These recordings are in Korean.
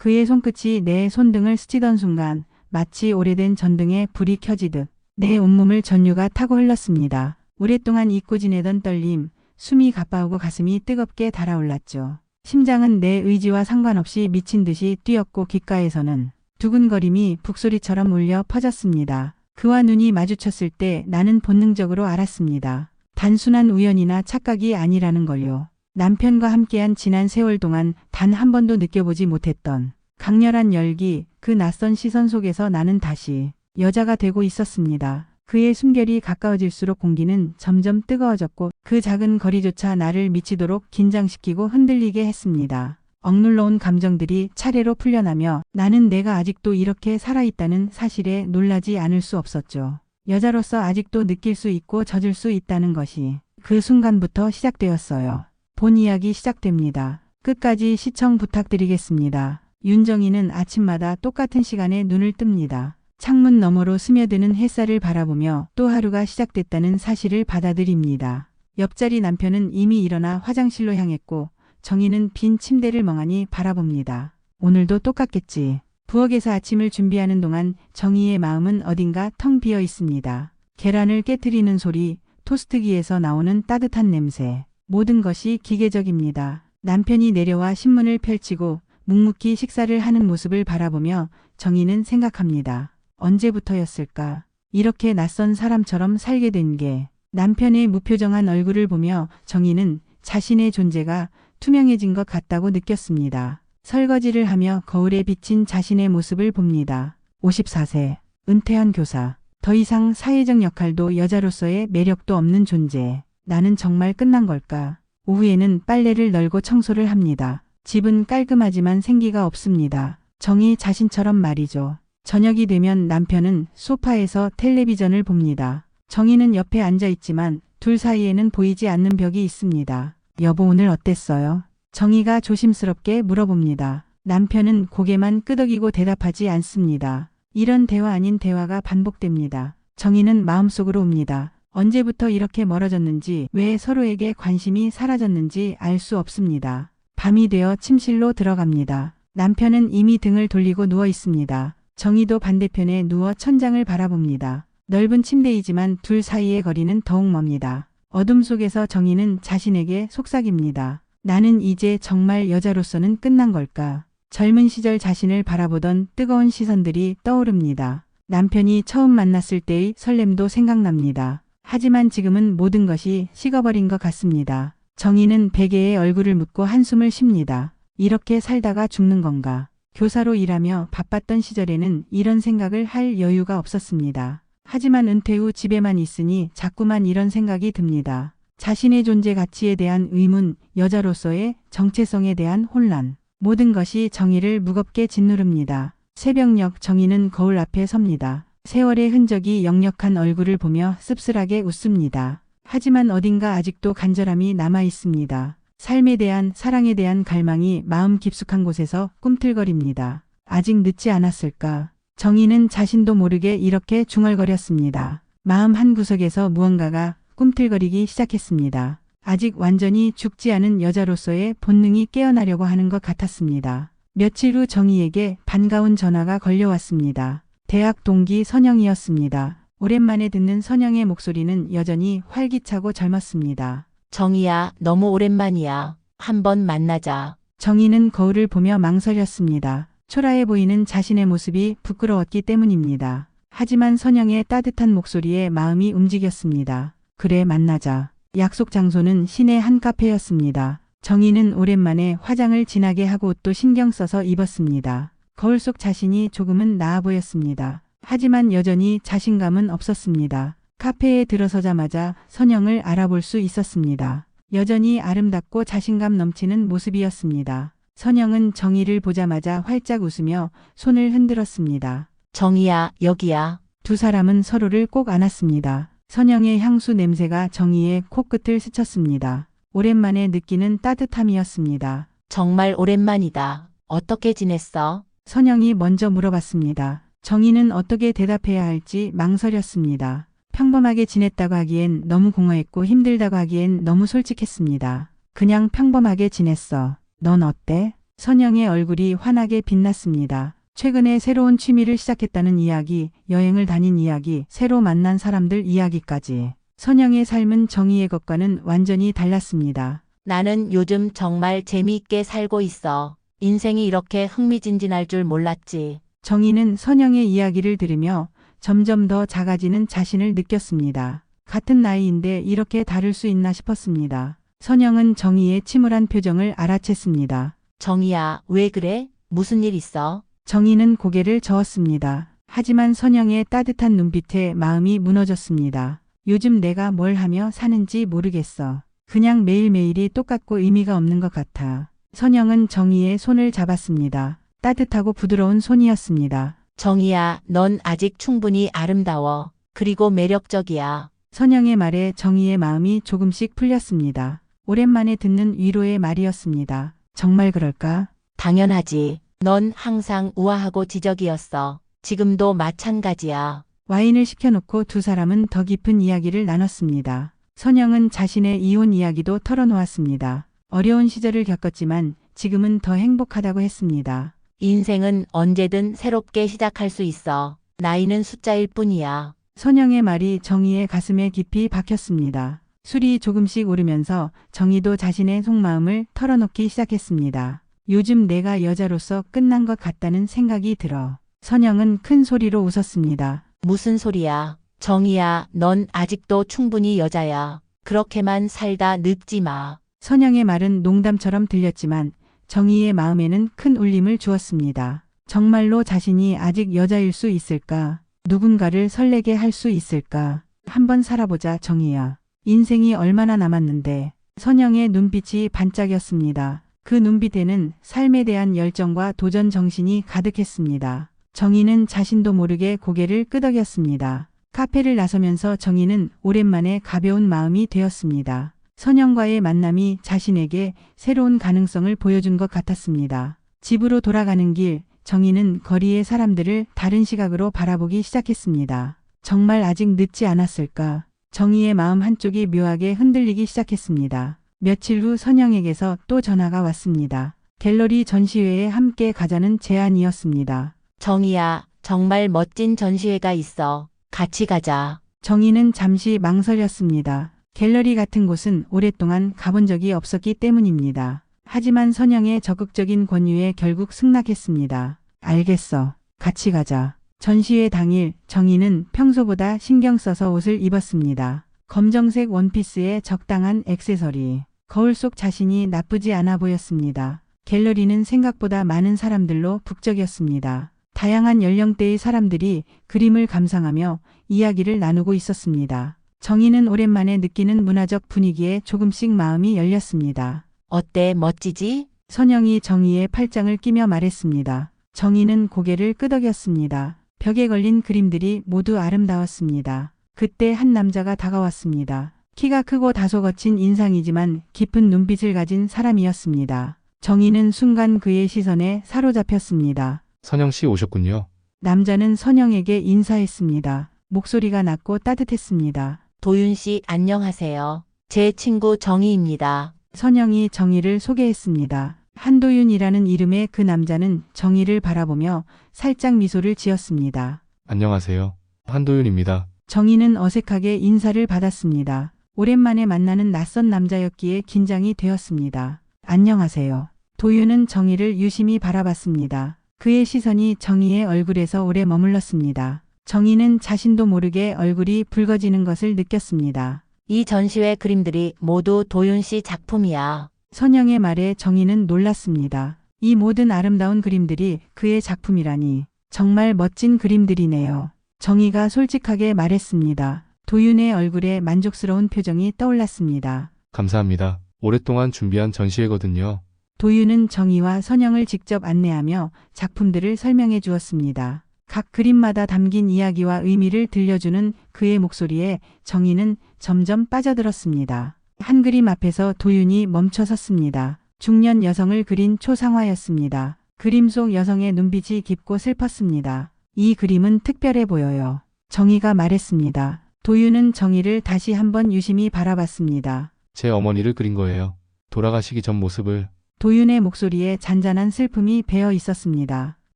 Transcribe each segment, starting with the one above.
그의 손끝이 내 손등을 스치던 순간 마치 오래된 전등에 불이 켜지듯 내 온몸을 전류가 타고 흘렀습니다. 오랫동안 잊고 지내던 떨림, 숨이 가빠오고 가슴이 뜨겁게 달아올랐죠. 심장은 내 의지와 상관없이 미친 듯이 뛰었고 귓가에서는 두근거림이 북소리처럼 울려 퍼졌습니다. 그와 눈이 마주쳤을 때 나는 본능적으로 알았습니다. 단순한 우연이나 착각이 아니라는 걸요. 남편과 함께한 지난 세월 동안 단 한 번도 느껴보지 못했던 강렬한 열기, 그 낯선 시선 속에서 나는 다시 여자가 되고 있었습니다. 그의 숨결이 가까워질수록 공기는 점점 뜨거워졌고 그 작은 거리조차 나를 미치도록 긴장시키고 흔들리게 했습니다. 억눌러온 감정들이 차례로 풀려나며 나는 내가 아직도 이렇게 살아있다는 사실에 놀라지 않을 수 없었죠. 여자로서 아직도 느낄 수 있고 젖을 수 있다는 것이 그 순간부터 시작되었어요. 본 이야기 시작됩니다. 끝까지 시청 부탁드리겠습니다. 윤정이는 아침마다 똑같은 시간에 눈을 뜹니다. 창문 너머로 스며드는 햇살을 바라보며 또 하루가 시작됐다는 사실을 받아들입니다. 옆자리 남편은 이미 일어나 화장실로 향했고 정희는 빈 침대를 멍하니 바라봅니다. 오늘도 똑같겠지. 부엌에서 아침을 준비하는 동안 정희의 마음은 어딘가 텅 비어 있습니다. 계란을 깨트리는 소리, 토스트기에서 나오는 따뜻한 냄새, 모든 것이 기계적입니다. 남편이 내려와 신문을 펼치고 묵묵히 식사를 하는 모습을 바라보며 정희는 생각합니다. 언제부터였을까? 이렇게 낯선 사람처럼 살게 된 게. 남편의 무표정한 얼굴을 보며 정희는 자신의 존재가 투명해진 것 같다고 느꼈습니다. 설거지를 하며 거울에 비친 자신의 모습을 봅니다. 54세, 은퇴한 교사. 더 이상 사회적 역할도 여자로서의 매력도 없는 존재. 나는 정말 끝난 걸까? 오후에는 빨래를 널고 청소를 합니다. 집은 깔끔하지만 생기가 없습니다. 정희 자신처럼 말이죠. 저녁이 되면 남편은 소파에서 텔레비전을 봅니다. 정희는 옆에 앉아 있지만 둘 사이에는 보이지 않는 벽이 있습니다. 여보, 오늘 어땠어요? 정희가 조심스럽게 물어봅니다. 남편은 고개만 끄덕이고 대답하지 않습니다. 이런 대화 아닌 대화가 반복됩니다. 정희는 마음속으로 웁니다. 언제부터 이렇게 멀어졌는지, 왜 서로에게 관심이 사라졌는지 알 수 없습니다. 밤이 되어 침실로 들어갑니다. 남편은 이미 등을 돌리고 누워 있습니다. 정희도 반대편에 누워 천장을 바라봅니다. 넓은 침대이지만 둘 사이의 거리는 더욱 멉니다. 어둠 속에서 정희는 자신에게 속삭입니다. 나는 이제 정말 여자로서는 끝난 걸까? 젊은 시절 자신을 바라보던 뜨거운 시선들이 떠오릅니다. 남편이 처음 만났을 때의 설렘도 생각납니다. 하지만 지금은 모든 것이 식어버린 것 같습니다. 정희는 베개에 얼굴을 묻고 한숨을 쉽니다. 이렇게 살다가 죽는 건가? 교사로 일하며 바빴던 시절에는 이런 생각을 할 여유가 없었습니다. 하지만 은퇴 후 집에만 있으니 자꾸만 이런 생각이 듭니다. 자신의 존재 가치에 대한 의문, 여자로서의 정체성에 대한 혼란, 모든 것이 정희를 무겁게 짓누릅니다. 새벽녘 정희는 거울 앞에 섭니다. 세월의 흔적이 역력한 얼굴을 보며 씁쓸하게 웃습니다. 하지만 어딘가 아직도 간절함이 남아 있습니다. 삶에 대한, 사랑에 대한 갈망이 마음 깊숙한 곳에서 꿈틀거립니다. 아직 늦지 않았을까? 정희는 자신도 모르게 이렇게 중얼거렸습니다. 마음 한구석에서 무언가가 꿈틀거리기 시작했습니다. 아직 완전히 죽지 않은 여자로서의 본능이 깨어나려고 하는 것 같았습니다. 며칠 후 정희에게 반가운 전화가 걸려왔습니다. 대학 동기 선영이었습니다. 오랜만에 듣는 선영의 목소리는 여전히 활기차고 젊었습니다. 정희야, 너무 오랜만이야. 한번 만나자. 정희는 거울을 보며 망설였습니다. 초라해 보이는 자신의 모습이 부끄러웠기 때문입니다. 하지만 선영의 따뜻한 목소리에 마음이 움직였습니다. 그래, 만나자. 약속 장소는 시내 한 카페였습니다. 정희는 오랜만에 화장을 진하게 하고 옷도 신경 써서 입었습니다. 거울 속 자신이 조금은 나아 보였습니다. 하지만 여전히 자신감은 없었습니다. 카페에 들어서자마자 선영을 알아볼 수 있었습니다. 여전히 아름답고 자신감 넘치는 모습이었습니다. 선영은 정희를 보자마자 활짝 웃으며 손을 흔들었습니다. 정희야, 여기야. 두 사람은 서로를 꼭 안았습니다. 선영의 향수 냄새가 정희의 코끝을 스쳤습니다. 오랜만에 느끼는 따뜻함이었습니다. 정말 오랜만이다. 어떻게 지냈어? 선영이 먼저 물어봤습니다. 정희는 어떻게 대답해야 할지 망설였습니다. 평범하게 지냈다고 하기엔 너무 공허했고 힘들다고 하기엔 너무 솔직했습니다. 그냥 평범하게 지냈어. 넌 어때? 선영의 얼굴이 환하게 빛났습니다. 최근에 새로운 취미를 시작했다는 이야기, 여행을 다닌 이야기, 새로 만난 사람들 이야기까지. 선영의 삶은 정희의 것과는 완전히 달랐습니다. 나는 요즘 정말 재미있게 살고 있어. 인생이 이렇게 흥미진진할 줄 몰랐지. 정희는 선영의 이야기를 들으며 점점 더 작아지는 자신을 느꼈습니다. 같은 나이인데 이렇게 다를 수 있나 싶었습니다. 선영은 정희의 침울한 표정을 알아챘습니다. 정희야, 왜 그래? 무슨 일 있어? 정희는 고개를 저었습니다. 하지만 선영의 따뜻한 눈빛에 마음이 무너졌습니다. 요즘 내가 뭘 하며 사는지 모르겠어. 그냥 매일매일이 똑같고 의미가 없는 것 같아. 선영은 정희의 손을 잡았습니다. 따뜻하고 부드러운 손이었습니다. 정희야, 넌 아직 충분히 아름다워. 그리고 매력적이야. 선영의 말에 정희의 마음이 조금씩 풀렸습니다. 오랜만에 듣는 위로의 말이었습니다. 정말 그럴까? 당연하지. 넌 항상 우아하고 지적이었어. 지금도 마찬가지야. 와인을 시켜놓고 두 사람은 더 깊은 이야기를 나눴습니다. 선영은 자신의 이혼 이야기도 털어놓았습니다. 어려운 시절을 겪었지만 지금은 더 행복하다고 했습니다. 인생은 언제든 새롭게 시작할 수 있어. 나이는 숫자일 뿐이야. 선영의 말이 정희의 가슴에 깊이 박혔습니다. 술이 조금씩 오르면서 정희도 자신의 속마음을 털어놓기 시작했습니다. 요즘 내가 여자로서 끝난 것 같다는 생각이 들어. 선영은 큰 소리로 웃었습니다. 무슨 소리야? 정희야, 넌 아직도 충분히 여자야. 그렇게만 살다 늙지 마. 선영의 말은 농담처럼 들렸지만 정희의 마음에는 큰 울림을 주었습니다. 정말로 자신이 아직 여자일 수 있을까? 누군가를 설레게 할 수 있을까? 한번 살아보자, 정희야. 인생이 얼마나 남았는데. 선영의 눈빛이 반짝였습니다. 그 눈빛에는 삶에 대한 열정과 도전 정신이 가득했습니다. 정희는 자신도 모르게 고개를 끄덕였습니다. 카페를 나서면서 정희는 오랜만에 가벼운 마음이 되었습니다. 선영과의 만남이 자신에게 새로운 가능성을 보여준 것 같았습니다. 집으로 돌아가는 길, 정희는 거리의 사람들을 다른 시각으로 바라보기 시작했습니다. 정말 아직 늦지 않았을까? 정희의 마음 한쪽이 묘하게 흔들리기 시작했습니다. 며칠 후 선영에게서 또 전화가 왔습니다. 갤러리 전시회에 함께 가자는 제안이었습니다. 정희야, 정말 멋진 전시회가 있어. 같이 가자. 정희는 잠시 망설였습니다. 갤러리 같은 곳은 오랫동안 가본 적이 없었기 때문입니다. 하지만 선영의 적극적인 권유에 결국 승낙했습니다. 알겠어. 같이 가자. 전시회 당일 정희는 평소보다 신경 써서 옷을 입었습니다. 검정색 원피스에 적당한 액세서리. 거울 속 자신이 나쁘지 않아 보였습니다. 갤러리는 생각보다 많은 사람들로 북적였습니다. 다양한 연령대의 사람들이 그림을 감상하며 이야기를 나누고 있었습니다. 정희는 오랜만에 느끼는 문화적 분위기에 조금씩 마음이 열렸습니다. 어때, 멋지지? 선영이 정희의 팔짱을 끼며 말했습니다. 정희는 고개를 끄덕였습니다. 벽에 걸린 그림들이 모두 아름다웠습니다. 그때 한 남자가 다가왔습니다. 키가 크고 다소 거친 인상이지만 깊은 눈빛을 가진 사람이었습니다. 정희는 순간 그의 시선에 사로잡혔습니다. 선영 씨 오셨군요. 남자는 선영에게 인사했습니다. 목소리가 낮고 따뜻했습니다. 도윤 씨, 안녕하세요. 제 친구 정희입니다. 선영이 정희를 소개했습니다. 한도윤이라는 이름의 그 남자는 정희를 바라보며 살짝 미소를 지었습니다. 안녕하세요. 한도윤입니다. 정희는 어색하게 인사를 받았습니다. 오랜만에 만나는 낯선 남자였기에 긴장이 되었습니다. 안녕하세요. 도윤은 정희를 유심히 바라봤습니다. 그의 시선이 정희의 얼굴에서 오래 머물렀습니다. 정희는 자신도 모르게 얼굴이 붉어지는 것을 느꼈습니다. 이 전시회 그림들이 모두 도윤 씨 작품이야. 선영의 말에 정희는 놀랐습니다. 이 모든 아름다운 그림들이 그의 작품이라니 정말 멋진 그림들이네요. 정희가 솔직하게 말했습니다. 도윤의 얼굴에 만족스러운 표정이 떠올랐습니다. 감사합니다. 오랫동안 준비한 전시회거든요. 도윤은 정희와 선영을 직접 안내하며 작품들을 설명해 주었습니다. 각 그림마다 담긴 이야기와 의미를 들려주는 그의 목소리에 정희는 점점 빠져들었습니다. 한 그림 앞에서 도윤이 멈춰 섰습니다. 중년 여성을 그린 초상화였습니다. 그림 속 여성의 눈빛이 깊고 슬펐습니다. 이 그림은 특별해 보여요. 정희가 말했습니다. 도윤은 정희를 다시 한번 유심히 바라봤습니다. 제 어머니를 그린 거예요. 돌아가시기 전 모습을. 도윤의 목소리에 잔잔한 슬픔이 배어 있었습니다.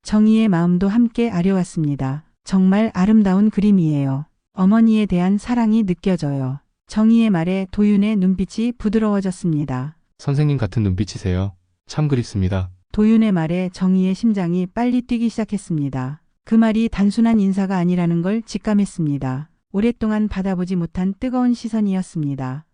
정희의 마음도 함께 아려왔습니다. 정말 아름다운 그림이에요. 어머니에 대한 사랑이 느껴져요. 정희의 말에 도윤의 눈빛이 부드러워졌습니다. 선생님 같은 눈빛이세요. 참 그립습니다. 도윤의 말에 정희의 심장이 빨리 뛰기 시작했습니다. 그 말이 단순한 인사가 아니라는 걸 직감했습니다. 오랫동안 받아보지 못한 뜨거운 시선이었습니다.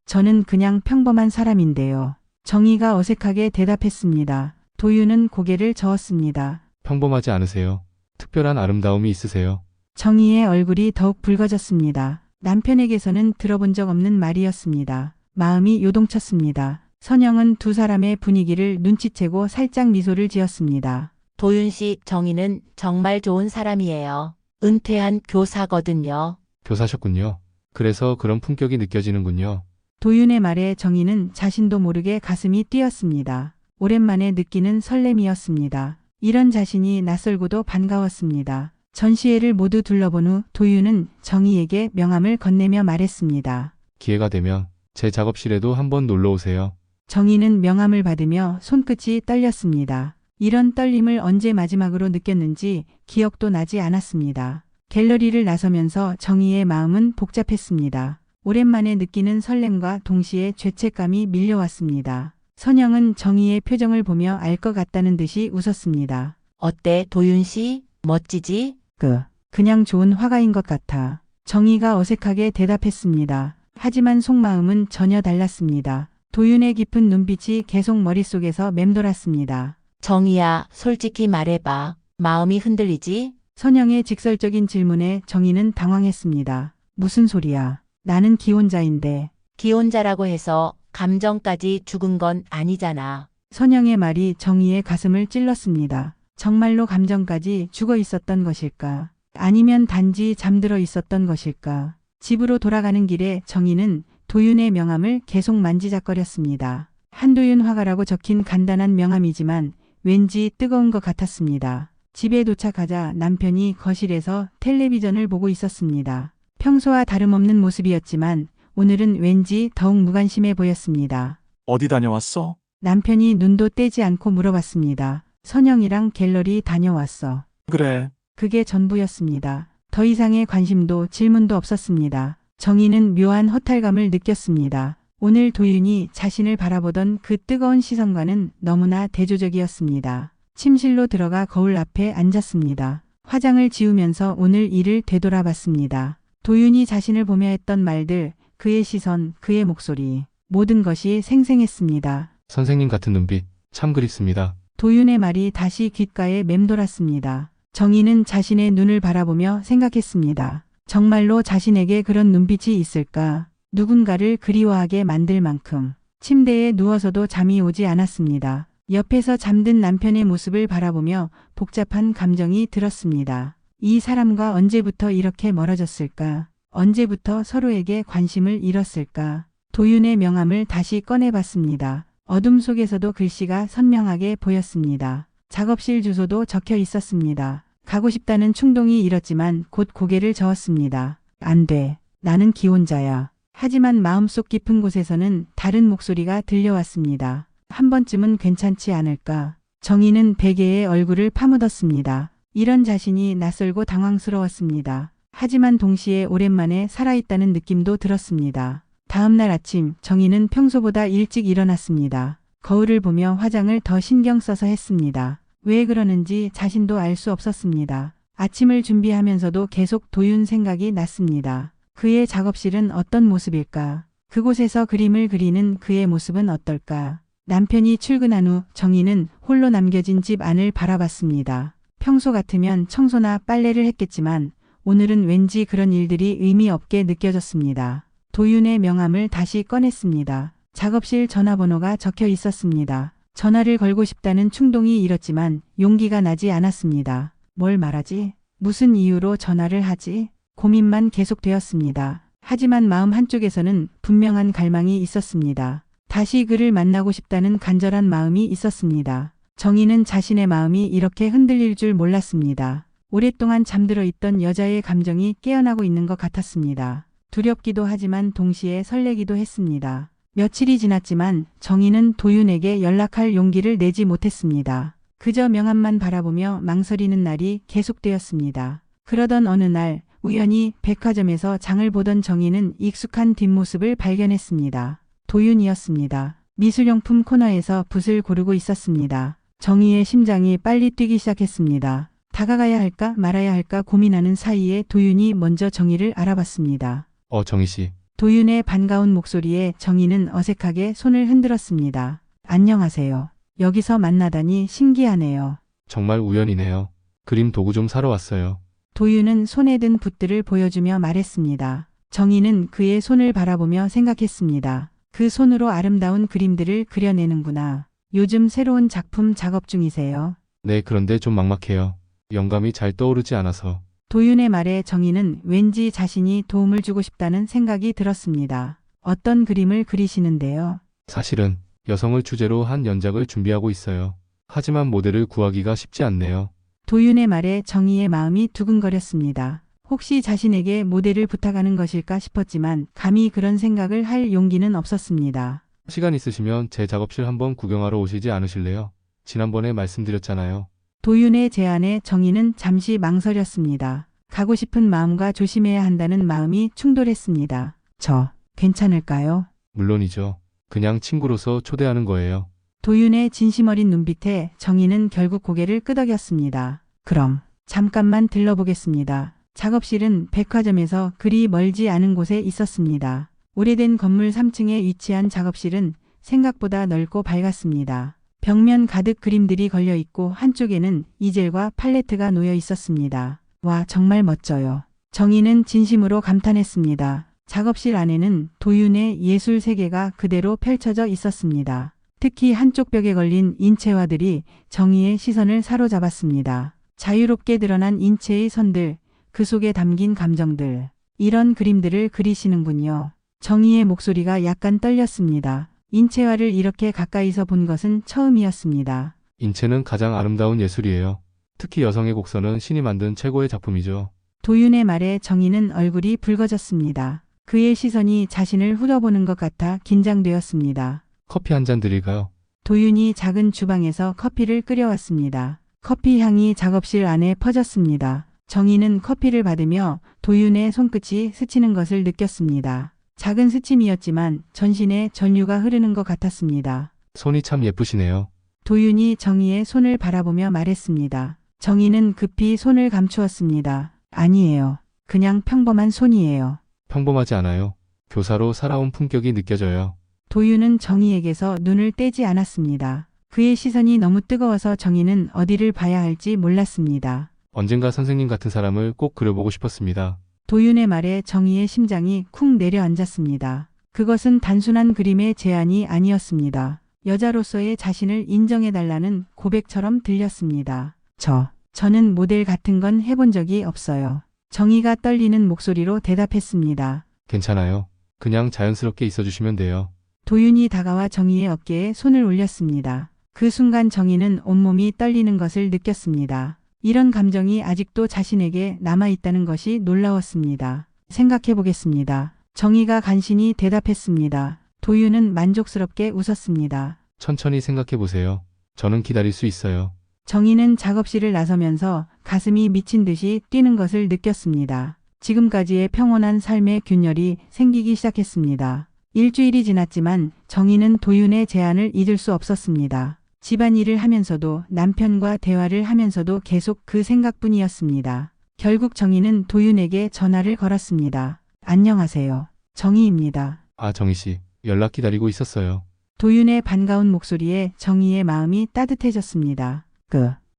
저는 그냥 평범한 사람인데요. 정희가 어색하게 대답했습니다. 도윤은 고개를 저었습니다. 평범하지 않으세요. 특별한 아름다움이 있으세요. 정희의 얼굴이 더욱 붉어졌습니다. 남편에게서는 들어본 적 없는 말이었습니다. 마음이 요동쳤습니다. 선영은 두 사람의 분위기를 눈치채고 살짝 미소를 지었습니다. 도윤 씨, 정희는 정말 좋은 사람이에요. 은퇴한 교사거든요. 교사셨군요. 그래서 그런 품격이 느껴지는군요. 도윤의 말에 정희는 자신도 모르게 가슴이 뛰었습니다. 오랜만에 느끼는 설렘이었습니다. 이런 자신이 낯설고도 반가웠습니다. 전시회를 모두 둘러본 후 도윤은 정희에게 명함을 건네며 말했습니다. 기회가 되면 제 작업실에도 한번 놀러 오세요. 정희는 명함을 받으며 손끝이 떨렸습니다. 이런 떨림을 언제 마지막으로 느꼈는지 기억도 나지 않았습니다. 갤러리를 나서면서 정희의 마음은 복잡했습니다. 오랜만에 느끼는 설렘과 동시에 죄책감이 밀려왔습니다. 선영은 정희의 표정을 보며 알 것 같다는 듯이 웃었습니다. 어때, 도윤 씨? 멋지지? 그냥 좋은 화가인 것 같아. 정희가 어색하게 대답했습니다. 하지만 속마음은 전혀 달랐습니다. 도윤의 깊은 눈빛이 계속 머릿속에서 맴돌았습니다. 정희야, 솔직히 말해봐. 마음이 흔들리지? 선영의 직설적인 질문에 정희는 당황했습니다. 무슨 소리야? 나는 기혼자인데. 기혼자라고 해서 감정까지 죽은 건 아니잖아. 선영의 말이 정희의 가슴을 찔렀습니다. 정말로 감정까지 죽어 있었던 것일까? 아니면 단지 잠들어 있었던 것일까? 집으로 돌아가는 길에 정희는 도윤의 명함을 계속 만지작거렸습니다. 한도윤 화가라고 적힌 간단한 명함이지만 왠지 뜨거운 것 같았습니다. 집에 도착하자 남편이 거실에서 텔레비전을 보고 있었습니다. 평소와 다름없는 모습이었지만 오늘은 왠지 더욱 무관심해 보였습니다. 어디 다녀왔어? 남편이 눈도 떼지 않고 물어봤습니다. 선영이랑 갤러리 다녀왔어. 그래. 그게 전부였습니다. 더 이상의 관심도 질문도 없었습니다. 정희는 묘한 허탈감을 느꼈습니다. 오늘 도윤이 자신을 바라보던 그 뜨거운 시선과는 너무나 대조적이었습니다. 침실로 들어가 거울 앞에 앉았습니다. 화장을 지우면서 오늘 일을 되돌아봤습니다. 도윤이 자신을 보며 했던 말들, 그의 시선, 그의 목소리, 모든 것이 생생했습니다. 선생님 같은 눈빛, 참 그립습니다. 도윤의 말이 다시 귓가에 맴돌았습니다. 정희는 자신의 눈을 바라보며 생각했습니다. 정말로 자신에게 그런 눈빛이 있을까? 누군가를 그리워하게 만들 만큼. 침대에 누워서도 잠이 오지 않았습니다. 옆에서 잠든 남편의 모습을 바라보며 복잡한 감정이 들었습니다. 이 사람과 언제부터 이렇게 멀어졌을까? 언제부터 서로에게 관심을 잃었을까? 도윤의 명함을 다시 꺼내봤습니다. 어둠 속에서도 글씨가 선명하게 보였습니다. 작업실 주소도 적혀 있었습니다. 가고 싶다는 충동이 일었지만 곧 고개를 저었습니다. 안 돼. 나는 기혼자야. 하지만 마음속 깊은 곳에서는 다른 목소리가 들려왔습니다. 한 번쯤은 괜찮지 않을까? 정희는 베개에 얼굴을 파묻었습니다. 이런 자신이 낯설고 당황스러웠습니다. 하지만 동시에 오랜만에 살아있다는 느낌도 들었습니다. 다음 날 아침 정희는 평소보다 일찍 일어났습니다. 거울을 보며 화장을 더 신경 써서 했습니다. 왜 그러는지 자신도 알 수 없었습니다. 아침을 준비하면서도 계속 도윤 생각이 났습니다. 그의 작업실은 어떤 모습일까? 그곳에서 그림을 그리는 그의 모습은 어떨까? 남편이 출근한 후 정희는 홀로 남겨진 집 안을 바라봤습니다. 평소 같으면 청소나 빨래를 했겠지만 오늘은 왠지 그런 일들이 의미 없게 느껴졌습니다. 도윤의 명함을 다시 꺼냈습니다. 작업실 전화번호가 적혀 있었습니다. 전화를 걸고 싶다는 충동이 일었지만 용기가 나지 않았습니다. 뭘 말하지? 무슨 이유로 전화를 하지? 고민만 계속되었습니다. 하지만 마음 한쪽에서는 분명한 갈망이 있었습니다. 다시 그를 만나고 싶다는 간절한 마음이 있었습니다. 정희는 자신의 마음이 이렇게 흔들릴 줄 몰랐습니다. 오랫동안 잠들어 있던 여자의 감정이 깨어나고 있는 것 같았습니다. 두렵기도 하지만 동시에 설레기도 했습니다. 며칠이 지났지만 정희는 도윤에게 연락할 용기를 내지 못했습니다. 그저 명함만 바라보며 망설이는 날이 계속되었습니다. 그러던 어느 날 우연히 백화점에서 장을 보던 정희는 익숙한 뒷모습을 발견했습니다. 도윤이었습니다. 미술용품 코너에서 붓을 고르고 있었습니다. 정희의 심장이 빨리 뛰기 시작했습니다. 다가가야 할까 말아야 할까 고민하는 사이에 도윤이 먼저 정희를 알아봤습니다. 정희 씨. 도윤의 반가운 목소리에 정희는 어색하게 손을 흔들었습니다. 안녕하세요. 여기서 만나다니 신기하네요. 정말 우연이네요. 그림 도구 좀 사러 왔어요. 도윤은 손에 든 붓들을 보여주며 말했습니다. 정희는 그의 손을 바라보며 생각했습니다. 그 손으로 아름다운 그림들을 그려내는구나. 요즘 새로운 작품 작업 중이세요? 네, 그런데 좀 막막해요. 영감이 잘 떠오르지 않아서. 도윤의 말에 정희는 왠지 자신이 도움을 주고 싶다는 생각이 들었습니다. 어떤 그림을 그리시는데요? 사실은 여성을 주제로 한 연작을 준비하고 있어요. 하지만 모델을 구하기가 쉽지 않네요. 도윤의 말에 정희의 마음이 두근거렸습니다. 혹시 자신에게 모델을 부탁하는 것일까 싶었지만 감히 그런 생각을 할 용기는 없었습니다. 시간 있으시면 제 작업실 한번 구경하러 오시지 않으실래요? 지난번에 말씀드렸잖아요. 도윤의 제안에 정희는 잠시 망설였습니다. 가고 싶은 마음과 조심해야 한다는 마음이 충돌했습니다. 저 괜찮을까요? 물론이죠. 그냥 친구로서 초대하는 거예요. 도윤의 진심 어린 눈빛에 정희는 결국 고개를 끄덕였습니다. 그럼 잠깐만 들러보겠습니다. 작업실은 백화점에서 그리 멀지 않은 곳에 있었습니다. 오래된 건물 3층에 위치한 작업실은 생각보다 넓고 밝았습니다. 벽면 가득 그림들이 걸려 있고 한쪽에는 이젤과 팔레트가 놓여 있었습니다. 와, 정말 멋져요. 정희는 진심으로 감탄했습니다. 작업실 안에는 도윤의 예술 세계가 그대로 펼쳐져 있었습니다. 특히 한쪽 벽에 걸린 인체화들이 정희의 시선을 사로잡았습니다. 자유롭게 드러난 인체의 선들, 그 속에 담긴 감정들. 이런 그림들을 그리시는군요. 정희의 목소리가 약간 떨렸습니다. 인체화를 이렇게 가까이서 본 것은 처음이었습니다. 인체는 가장 아름다운 예술이에요. 특히 여성의 곡선은 신이 만든 최고의 작품이죠. 도윤의 말에 정희는 얼굴이 붉어졌습니다. 그의 시선이 자신을 훑어보는 것 같아 긴장되었습니다. 커피 한 잔 드릴까요? 도윤이 작은 주방에서 커피를 끓여왔습니다. 커피 향이 작업실 안에 퍼졌습니다. 정희는 커피를 받으며 도윤의 손끝이 스치는 것을 느꼈습니다. 작은 스침이었지만 전신에 전류가 흐르는 것 같았습니다. 손이 참 예쁘시네요. 도윤이 정희의 손을 바라보며 말했습니다. 정희는 급히 손을 감추었습니다. 아니에요. 그냥 평범한 손이에요. 평범하지 않아요. 교사로 살아온 품격이 느껴져요. 도윤은 정희에게서 눈을 떼지 않았습니다. 그의 시선이 너무 뜨거워서 정희는 어디를 봐야 할지 몰랐습니다. 언젠가 선생님 같은 사람을 꼭 그려보고 싶었습니다. 도윤의 말에 정희의 심장이 쿵 내려앉았습니다. 그것은 단순한 그림의 제안이 아니었습니다. 여자로서의 자신을 인정해달라는 고백처럼 들렸습니다. 저는 모델 같은 건 해본 적이 없어요. 정희가 떨리는 목소리로 대답했습니다. 괜찮아요. 그냥 자연스럽게 있어주시면 돼요. 도윤이 다가와 정희의 어깨에 손을 올렸습니다. 그 순간 정희는 온몸이 떨리는 것을 느꼈습니다. 이런 감정이 아직도 자신에게 남아있다는 것이 놀라웠습니다. 생각해보겠습니다. 정희가 간신히 대답했습니다. 도윤은 만족스럽게 웃었습니다. 천천히 생각해보세요. 저는 기다릴 수 있어요. 정희는 작업실을 나서면서 가슴이 미친 듯이 뛰는 것을 느꼈습니다. 지금까지의 평온한 삶의 균열이 생기기 시작했습니다. 일주일이 지났지만 정희는 도윤의 제안을 잊을 수 없었습니다. 집안일을 하면서도 남편과 대화를 하면서도 계속 그 생각뿐이었습니다. 결국 정희는 도윤에게 전화를 걸었습니다. 안녕하세요. 정희입니다. 정희 씨, 연락 기다리고 있었어요. 도윤의 반가운 목소리에 정희의 마음이 따뜻해졌습니다.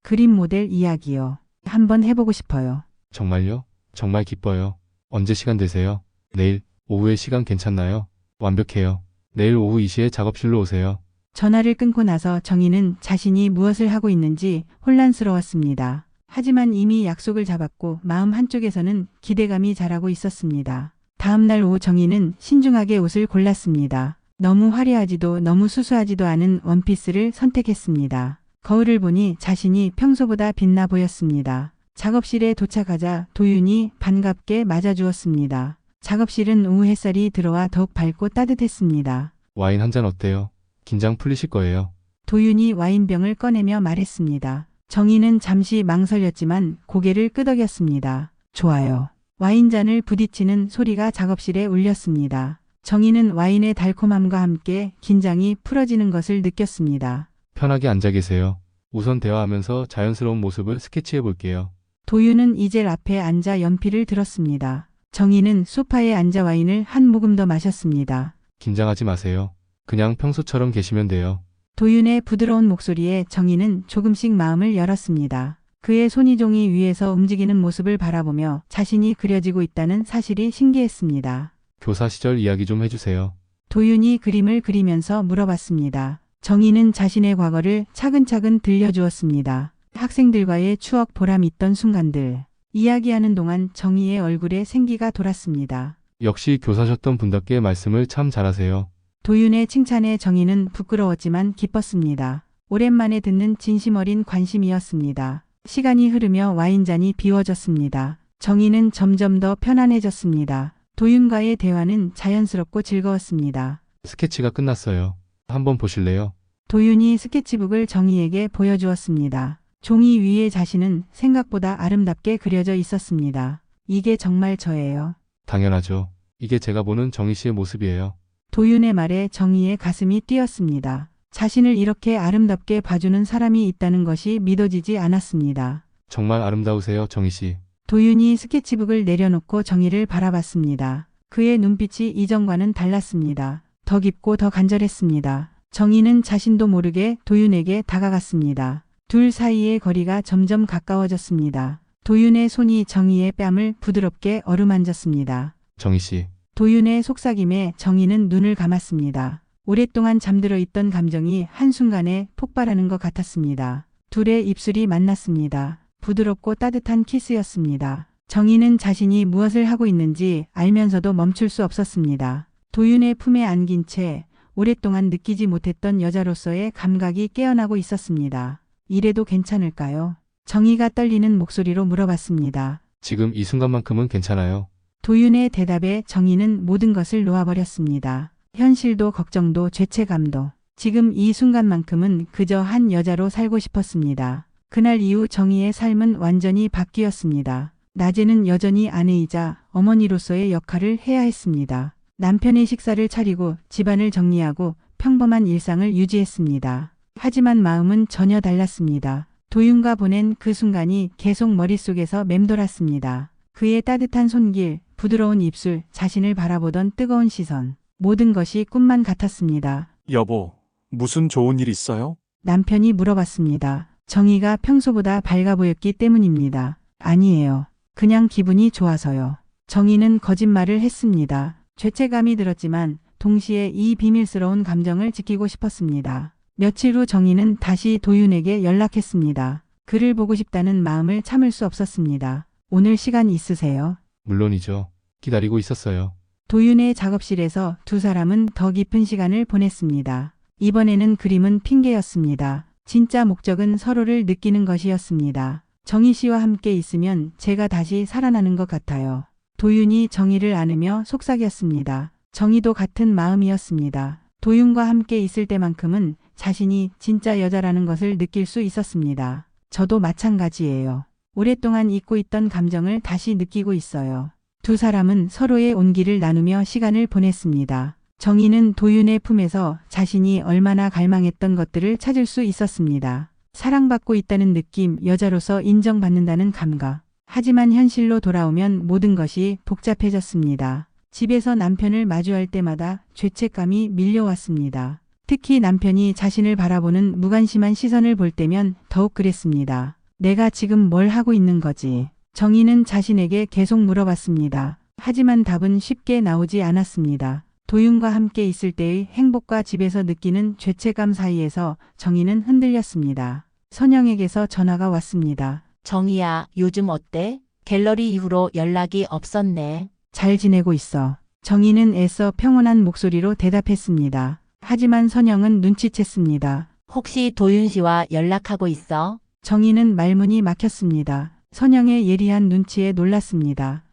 그림 모델 이야기요. 한번 해보고 싶어요. 정말요? 정말 기뻐요. 언제 시간 되세요? 내일 오후에 시간 괜찮나요? 완벽해요. 내일 오후 2시에 작업실로 오세요. 전화를 끊고 나서 정희는 자신이 무엇을 하고 있는지 혼란스러웠습니다. 하지만 이미 약속을 잡았고 마음 한쪽에서는 기대감이 자라고 있었습니다. 다음 날 오후 정희는 신중하게 옷을 골랐습니다. 너무 화려하지도 너무 수수하지도 않은 원피스를 선택했습니다. 거울을 보니 자신이 평소보다 빛나 보였습니다. 작업실에 도착하자 도윤이 반갑게 맞아주었습니다. 작업실은 오후 햇살이 들어와 더욱 밝고 따뜻했습니다. 와인 한 잔 어때요? 긴장 풀리실 거예요. 도윤이 와인병을 꺼내며 말했습니다. 정희는 잠시 망설였지만 고개를 끄덕였습니다. 좋아요. 와인잔을 부딪히는 소리가 작업실에 울렸습니다. 정희는 와인의 달콤함과 함께 긴장이 풀어지는 것을 느꼈습니다. 편하게 앉아 계세요. 우선 대화하면서 자연스러운 모습을 스케치해 볼게요. 도윤은 이젤 앞에 앉아 연필을 들었습니다. 정희는 소파에 앉아 와인을 한 모금 더 마셨습니다. 긴장하지 마세요. 그냥 평소처럼 계시면 돼요. 도윤의 부드러운 목소리에 정희는 조금씩 마음을 열었습니다. 그의 손이 종이 위에서 움직이는 모습을 바라보며 자신이 그려지고 있다는 사실이 신기했습니다. 교사 시절 이야기 좀 해주세요. 도윤이 그림을 그리면서 물어봤습니다. 정희는 자신의 과거를 차근차근 들려주었습니다. 학생들과의 추억 보람 있던 순간들. 이야기하는 동안 정희의 얼굴에 생기가 돌았습니다. 역시 교사셨던 분답게 말씀을 참 잘하세요. 도윤의 칭찬에 정희는 부끄러웠지만 기뻤습니다. 오랜만에 듣는 진심 어린 관심이었습니다. 시간이 흐르며 와인잔이 비워졌습니다. 정희는 점점 더 편안해졌습니다. 도윤과의 대화는 자연스럽고 즐거웠습니다. 스케치가 끝났어요. 한번 보실래요? 도윤이 스케치북을 정희에게 보여주었습니다. 종이 위에 자신은 생각보다 아름답게 그려져 있었습니다. 이게 정말 저예요. 당연하죠. 이게 제가 보는 정희 씨의 모습이에요. 도윤의 말에 정희의 가슴이 뛰었습니다. 자신을 이렇게 아름답게 봐주는 사람이 있다는 것이 믿어지지 않았습니다. 정말 아름다우세요, 정희 씨. 도윤이 스케치북을 내려놓고 정희를 바라봤습니다. 그의 눈빛이 이전과는 달랐습니다. 더 깊고 더 간절했습니다. 정희는 자신도 모르게 도윤에게 다가갔습니다. 둘 사이의 거리가 점점 가까워졌습니다. 도윤의 손이 정희의 뺨을 부드럽게 어루만졌습니다. 정희 씨. 도윤의 속삭임에 정희는 눈을 감았습니다. 오랫동안 잠들어 있던 감정이 한순간에 폭발하는 것 같았습니다. 둘의 입술이 만났습니다. 부드럽고 따뜻한 키스였습니다. 정희는 자신이 무엇을 하고 있는지 알면서도 멈출 수 없었습니다. 도윤의 품에 안긴 채 오랫동안 느끼지 못했던 여자로서의 감각이 깨어나고 있었습니다. 이래도 괜찮을까요? 정희가 떨리는 목소리로 물어봤습니다. 지금 이 순간만큼은 괜찮아요. 도윤의 대답에 정희는 모든 것을 놓아버렸습니다. 현실도 걱정도 죄책감도. 지금 이 순간만큼은 그저 한 여자로 살고 싶었습니다. 그날 이후 정희의 삶은 완전히 바뀌었습니다. 낮에는 여전히 아내이자 어머니로서의 역할을 해야 했습니다. 남편의 식사를 차리고 집안을 정리하고 평범한 일상을 유지했습니다. 하지만 마음은 전혀 달랐습니다. 도윤과 보낸 그 순간이 계속 머릿속에서 맴돌았습니다. 그의 따뜻한 손길, 부드러운 입술, 자신을 바라보던 뜨거운 시선. 모든 것이 꿈만 같았습니다. 여보, 무슨 좋은 일 있어요? 남편이 물어봤습니다. 정희가 평소보다 밝아 보였기 때문입니다. 아니에요. 그냥 기분이 좋아서요. 정희는 거짓말을 했습니다. 죄책감이 들었지만 동시에 이 비밀스러운 감정을 지키고 싶었습니다. 며칠 후 정희는 다시 도윤에게 연락했습니다. 그를 보고 싶다는 마음을 참을 수 없었습니다. 오늘 시간 있으세요? 물론이죠. 기다리고 있었어요. 도윤의 작업실에서 두 사람은 더 깊은 시간을 보냈습니다. 이번에는 그림은 핑계였습니다. 진짜 목적은 서로를 느끼는 것이었습니다. 정희 씨와 함께 있으면 제가 다시 살아나는 것 같아요. 도윤이 정희를 안으며 속삭였습니다. 정희도 같은 마음이었습니다. 도윤과 함께 있을 때만큼은 자신이 진짜 여자라는 것을 느낄 수 있었습니다. 저도 마찬가지예요. 오랫동안 잊고 있던 감정을 다시 느끼고 있어요. 두 사람은 서로의 온기를 나누며 시간을 보냈습니다. 정희는 도윤의 품에서 자신이 얼마나 갈망했던 것들을 찾을 수 있었습니다. 사랑받고 있다는 느낌, 여자로서 인정받는다는 감각. 하지만 현실로 돌아오면 모든 것이 복잡해졌습니다. 집에서 남편을 마주할 때마다 죄책감이 밀려왔습니다. 특히 남편이 자신을 바라보는 무관심한 시선을 볼 때면 더욱 그랬습니다. 내가 지금 뭘 하고 있는 거지? 정희는 자신에게 계속 물어봤습니다. 하지만 답은 쉽게 나오지 않았습니다. 도윤과 함께 있을 때의 행복과 집에서 느끼는 죄책감 사이에서 정희는 흔들렸습니다. 선영에게서 전화가 왔습니다. 정희야, 요즘 어때? 갤러리 이후로 연락이 없었네. 잘 지내고 있어. 정희는 애써 평온한 목소리로 대답했습니다. 하지만 선영은 눈치챘습니다. 혹시 도윤 씨와 연락하고 있어? 정희는 말문이 막혔습니다. 선영의 예리한 눈치에 놀랐습니다.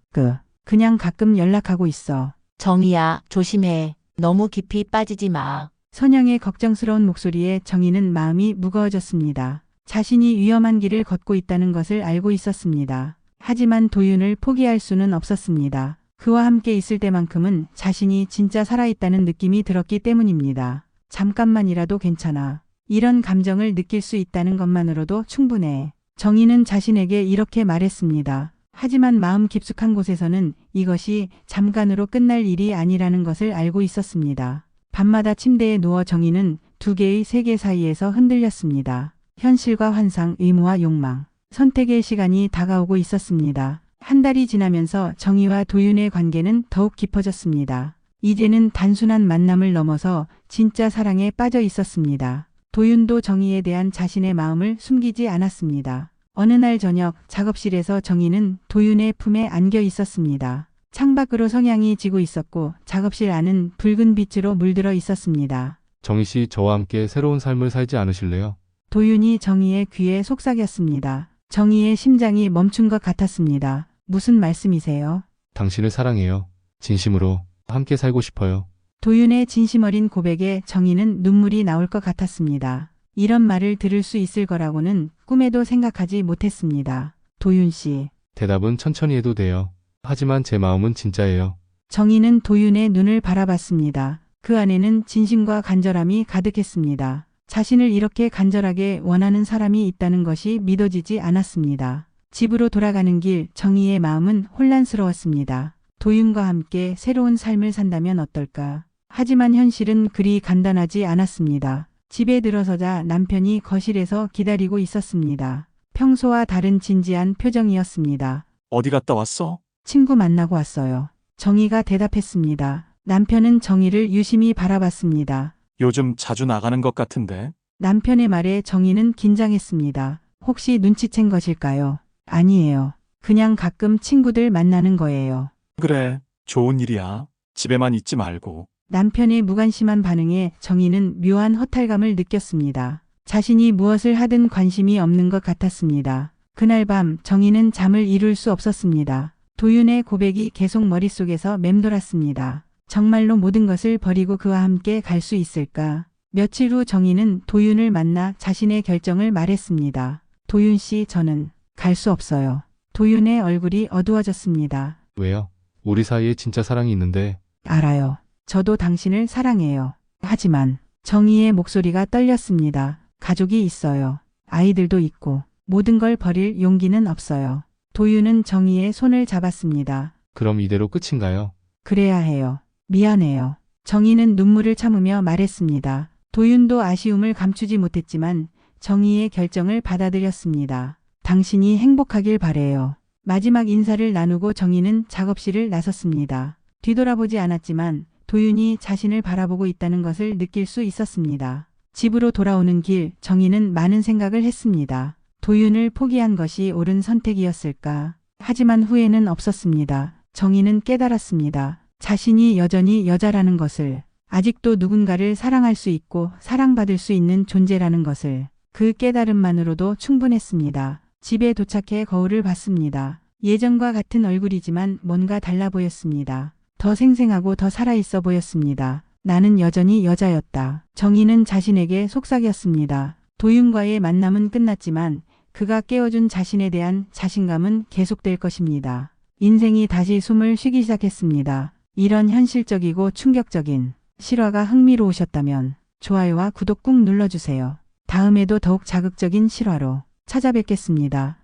그냥 가끔 연락하고 있어. 정희야, 조심해. 너무 깊이 빠지지 마. 선영의 걱정스러운 목소리에 정희는 마음이 무거워졌습니다. 자신이 위험한 길을 걷고 있다는 것을 알고 있었습니다. 하지만 도윤을 포기할 수는 없었습니다. 그와 함께 있을 때만큼은 자신이 진짜 살아있다는 느낌이 들었기 때문입니다. 잠깐만이라도 괜찮아. 이런 감정을 느낄 수 있다는 것만으로도 충분해. 정희는 자신에게 이렇게 말했습니다. 하지만 마음 깊숙한 곳에서는 이것이 잠깐으로 끝날 일이 아니라는 것을 알고 있었습니다. 밤마다 침대에 누워 정희는 두 개의 세계 사이에서 흔들렸습니다. 현실과 환상, 의무와 욕망. 선택의 시간이 다가오고 있었습니다. 한 달이 지나면서 정희와 도윤의 관계는 더욱 깊어졌습니다. 이제는 단순한 만남을 넘어서 진짜 사랑에 빠져 있었습니다. 도윤도 정희에 대한 자신의 마음을 숨기지 않았습니다. 어느 날 저녁 작업실에서 정희는 도윤의 품에 안겨 있었습니다. 창밖으로 성향이 지고 있었고 작업실 안은 붉은 빛으로 물들어 있었습니다. 정희 씨, 저와 함께 새로운 삶을 살지 않으실래요? 도윤이 정희의 귀에 속삭였습니다. 정희의 심장이 멈춘 것 같았습니다. 무슨 말씀이세요? 당신을 사랑해요. 진심으로 함께 살고 싶어요. 도윤의 진심 어린 고백에 정희는 눈물이 나올 것 같았습니다. 이런 말을 들을 수 있을 거라고는 꿈에도 생각하지 못했습니다. 도윤 씨. 대답은 천천히 해도 돼요. 하지만 제 마음은 진짜예요. 정희는 도윤의 눈을 바라봤습니다. 그 안에는 진심과 간절함이 가득했습니다. 자신을 이렇게 간절하게 원하는 사람이 있다는 것이 믿어지지 않았습니다. 집으로 돌아가는 길 정희의 마음은 혼란스러웠습니다. 도윤과 함께 새로운 삶을 산다면 어떨까? 하지만 현실은 그리 간단하지 않았습니다. 집에 들어서자 남편이 거실에서 기다리고 있었습니다. 평소와 다른 진지한 표정이었습니다. 어디 갔다 왔어? 친구 만나고 왔어요. 정희가 대답했습니다. 남편은 정희를 유심히 바라봤습니다. 요즘 자주 나가는 것 같은데. 남편의 말에 정희는 긴장했습니다. 혹시 눈치챈 것일까요? 아니에요. 그냥 가끔 친구들 만나는 거예요. 그래, 좋은 일이야. 집에만 있지 말고. 남편의 무관심한 반응에 정희는 묘한 허탈감을 느꼈습니다. 자신이 무엇을 하든 관심이 없는 것 같았습니다. 그날 밤 정희는 잠을 이룰 수 없었습니다. 도윤의 고백이 계속 머릿속에서 맴돌았습니다. 정말로 모든 것을 버리고 그와 함께 갈 수 있을까? 며칠 후 정희는 도윤을 만나 자신의 결정을 말했습니다. 도윤 씨, 저는 갈 수 없어요. 도윤의 얼굴이 어두워졌습니다. 왜요? 우리 사이에 진짜 사랑이 있는데. 알아요. 저도 당신을 사랑해요. 하지만 정희의 목소리가 떨렸습니다. 가족이 있어요. 아이들도 있고 모든 걸 버릴 용기는 없어요. 도윤은 정희의 손을 잡았습니다. 그럼 이대로 끝인가요? 그래야 해요. 미안해요. 정희는 눈물을 참으며 말했습니다. 도윤도 아쉬움을 감추지 못했지만 정희의 결정을 받아들였습니다. 당신이 행복하길 바래요. 마지막 인사를 나누고 정희는 작업실을 나섰습니다. 뒤돌아보지 않았지만 도윤이 자신을 바라보고 있다는 것을 느낄 수 있었습니다. 집으로 돌아오는 길 정희는 많은 생각을 했습니다. 도윤을 포기한 것이 옳은 선택이었을까? 하지만 후회는 없었습니다. 정희는 깨달았습니다. 자신이 여전히 여자라는 것을, 아직도 누군가를 사랑할 수 있고 사랑받을 수 있는 존재라는 것을, 그 깨달음만으로도 충분했습니다. 집에 도착해 거울을 봤습니다. 예전과 같은 얼굴이지만 뭔가 달라 보였습니다. 더 생생하고 더 살아있어 보였습니다. 나는 여전히 여자였다. 정희는 자신에게 속삭였습니다. 도윤과의 만남은 끝났지만 그가 깨워준 자신에 대한 자신감은 계속될 것입니다. 인생이 다시 숨을 쉬기 시작했습니다. 이런 현실적이고 충격적인 실화가 흥미로우셨다면 좋아요와 구독 꾹 눌러주세요. 다음에도 더욱 자극적인 실화로 찾아뵙겠습니다.